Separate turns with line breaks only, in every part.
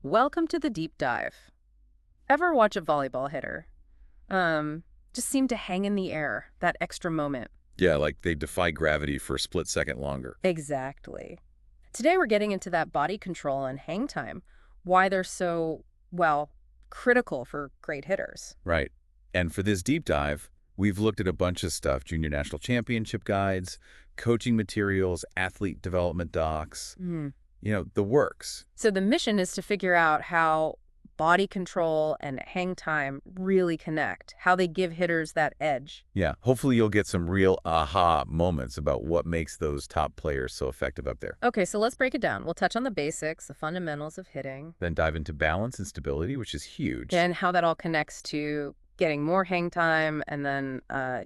Welcome to the deep dive. Ever watch a volleyball hitter? Just seem to hang in the air, that extra moment.
Yeah, like they defy gravity for a split second longer.
Exactly. Today we're getting into that body control and hang time, why they're so, well, critical for great hitters.
Right. And for this deep dive, we've looked at a bunch of stuff: junior national championship guides, coaching materials, athlete development docs,
Hmm.
the works.
So the mission is to figure out how body control and hang time really connect, how they give hitters that edge.
Yeah, hopefully you'll get some real aha moments about what makes those top players so effective up there.
Okay, so let's break it down. We'll touch on the basics, the fundamentals of hitting,
Then dive into balance and stability, which is huge.
and how that all connects to getting more hang time and then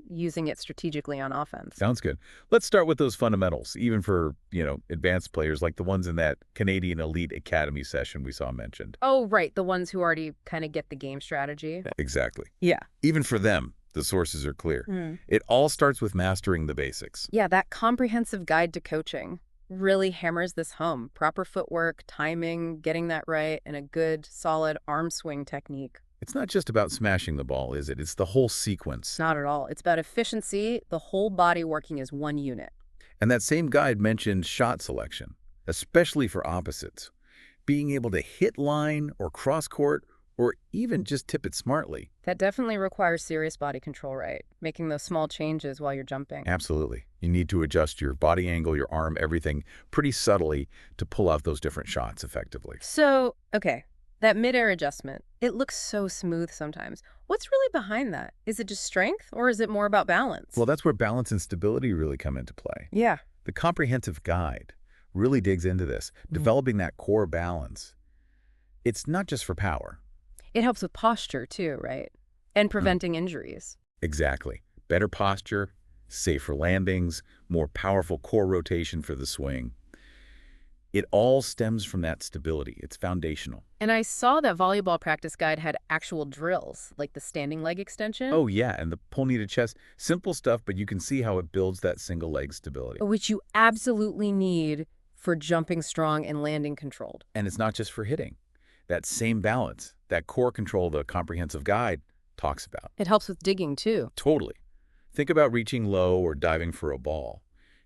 using it strategically on offense.
Sounds good. Let's start with those fundamentals, even for, advanced players like the ones in that Canadian Elite Academy session we saw mentioned.
Oh, right, the ones who already kind of get the game strategy.
Exactly.
Yeah.
Even for them, the sources are clear.
Hmm.
It all starts with mastering the basics.
Yeah, that comprehensive guide to coaching really hammers this home. Proper footwork, timing, getting that right, and a good, solid arm swing technique.
It's not just about smashing the ball, is it? It's the whole sequence.
Not at all. It's about efficiency, the whole body working as one unit.
And that same guide mentioned shot selection, especially for opposites. Being able to hit line or cross court or even just tip it smartly.
That definitely requires serious body control, right? Making those small changes while you're jumping.
Absolutely. You need to adjust your body angle, your arm, everything pretty subtly to pull out those different shots effectively.
So, okay, that midair adjustment, it looks so smooth sometimes. What's really behind that? Is it just strength or is it more about balance?
Well, that's where balance and stability really come into play.
Yeah.
The comprehensive guide really digs into this, developing that core balance. It's not just for power.
It helps with posture too, right? And preventing injuries.
Exactly. Better posture, safer landings, more powerful core rotation for the swing. It all stems from that stability. It's foundational.
And I saw that volleyball practice guide had actual drills, like the standing leg extension,
Oh, yeah, and the pull knee to chest. Simple stuff, but you can see how it builds that single leg stability.
which you absolutely need for jumping strong and landing controlled.
And it's not just for hitting. That same balance, that core control the comprehensive guide talks about.
It helps with digging too.
Totally. Think about reaching low or diving for a ball.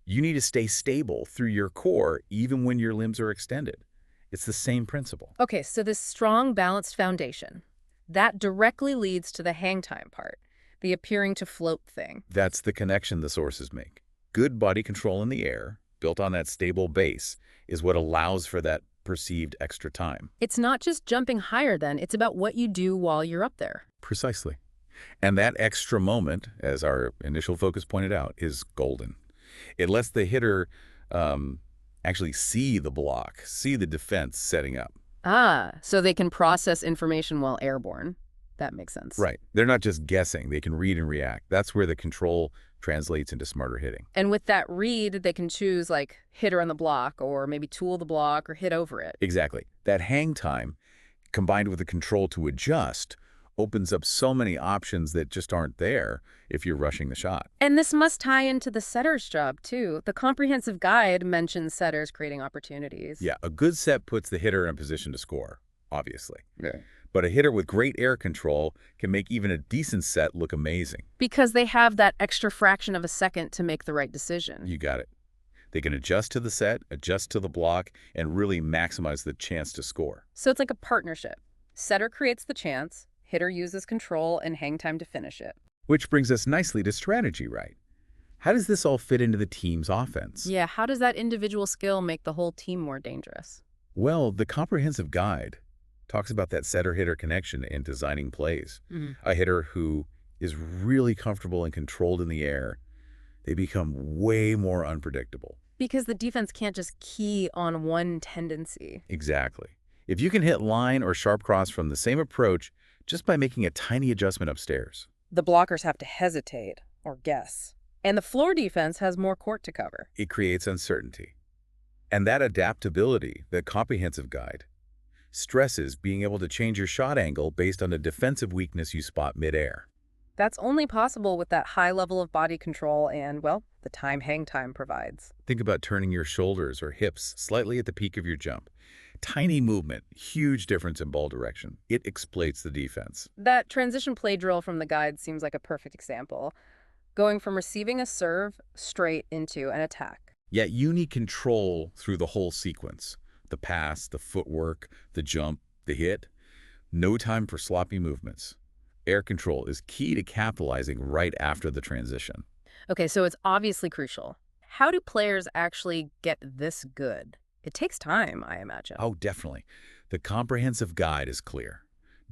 You need to stay stable through your core even when your limbs are extended. It's the same principle.
Okay, so this strong, balanced foundation, that directly leads to the hang time part, the appearing to float thing.
That's the connection the sources make. Good body control in the air, built on that stable base, is what allows for that perceived extra time.
It's not just jumping higher then, it's about what you do while you're up there.
Precisely. And that extra moment, as our initial focus pointed out, is golden. It lets the hitter actually see the block, see the defense setting up.
Ah, so they can process information while airborne. That makes sense.
Right. They're not just guessing. They can read and react. That's where the control translates into smarter hitting.
And with that read, they can choose like hitter on the block or maybe tool the block or hit over it.
Exactly. That hang time, combined with the control to adjust, opens up so many options that just aren't there if you're rushing the shot.
And this must tie into the setter's job, too. The comprehensive guide mentions setters creating opportunities.
Yeah, a good set puts the hitter in a position to score, obviously.
Yeah.
But a hitter with great air control can make even a decent set look amazing.
Because they have that extra fraction of a second to make the right decision.
You got it. They can adjust to the set, adjust to the block, and really maximize the chance to score.
So it's like a partnership. Setter creates the chance, hitter uses control and hang time to finish it.
Which brings us nicely to strategy, right? How does this all fit into the team's offense?
Yeah, how does that individual skill make the whole team more dangerous?
Well, the comprehensive guide talks about that setter-hitter connection in designing plays. A hitter who is really comfortable and controlled in the air, they become way more unpredictable.
Because the defense can't just key on one tendency.
Exactly. If you can hit line or sharp cross from the same approach just by making a tiny adjustment upstairs.
The blockers have to hesitate or guess. And the floor defense has more court to cover.
It creates uncertainty. And that adaptability, the comprehensive guide, stresses being able to change your shot angle based on a defensive weakness you spot midair.
That's only possible with that high level of body control and, well, the time hang time provides.
Think about turning your shoulders or hips slightly at the peak of your jump. Tiny movement, huge difference in ball direction. It exploits the defense.
That transition play drill from the guide seems like a perfect example, going from receiving a serve straight into an attack.
Yet you need control through the whole sequence. The pass, the footwork, the jump, the hit. No time for sloppy movements. Air control is key to capitalizing right after the transition.
Okay, so it's obviously crucial. How do players actually get this good? It takes time, I imagine.
Oh, definitely. The comprehensive guide is clear.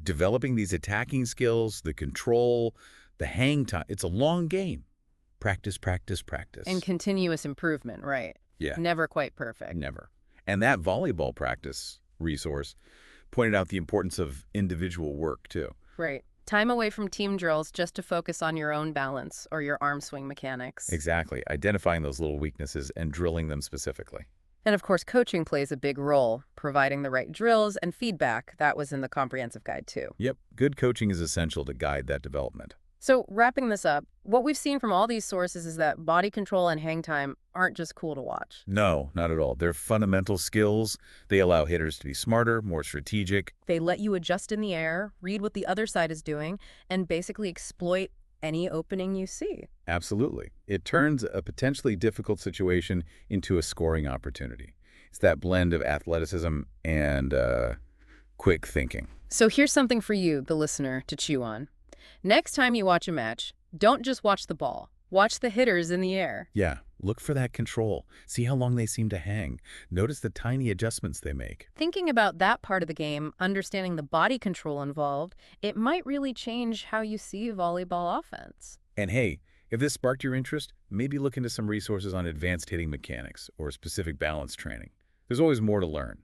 Developing these attacking skills, the control, the hang time, it's a long game. Practice, practice,
And
practice.
continuous improvement, right?
Yeah,
Never quite perfect.
never. And that volleyball practice resource pointed out the importance of individual work, too.
Right. Time away from team drills just to focus on your own balance or your arm swing mechanics.
Exactly. Identifying those little weaknesses and drilling them specifically.
And of course, coaching plays a big role, providing the right drills and feedback. That was in the comprehensive guide too.
Yep, good coaching is essential to guide that development.
So wrapping this up, what we've seen from all these sources is that body control and hang time aren't just cool to watch.
No, not at all. They're fundamental skills. They allow hitters to be smarter, more strategic.
They let you adjust in the air, read what the other side is doing, and basically exploit any opening you see.
Absolutely. It turns a potentially difficult situation into a scoring opportunity. It's that blend of athleticism and quick thinking.
So here's something for you, the listener, to chew on. Next time you watch a match, don't just watch the ball. Watch the hitters in the air.
Yeah, look for that control. See how long they seem to hang. Notice the tiny adjustments they make.
Thinking about that part of the game, understanding the body control involved, it might really change how you see volleyball offense.
And hey, if this sparked your interest, maybe look into some resources on advanced hitting mechanics or specific balance training. There's always more to learn.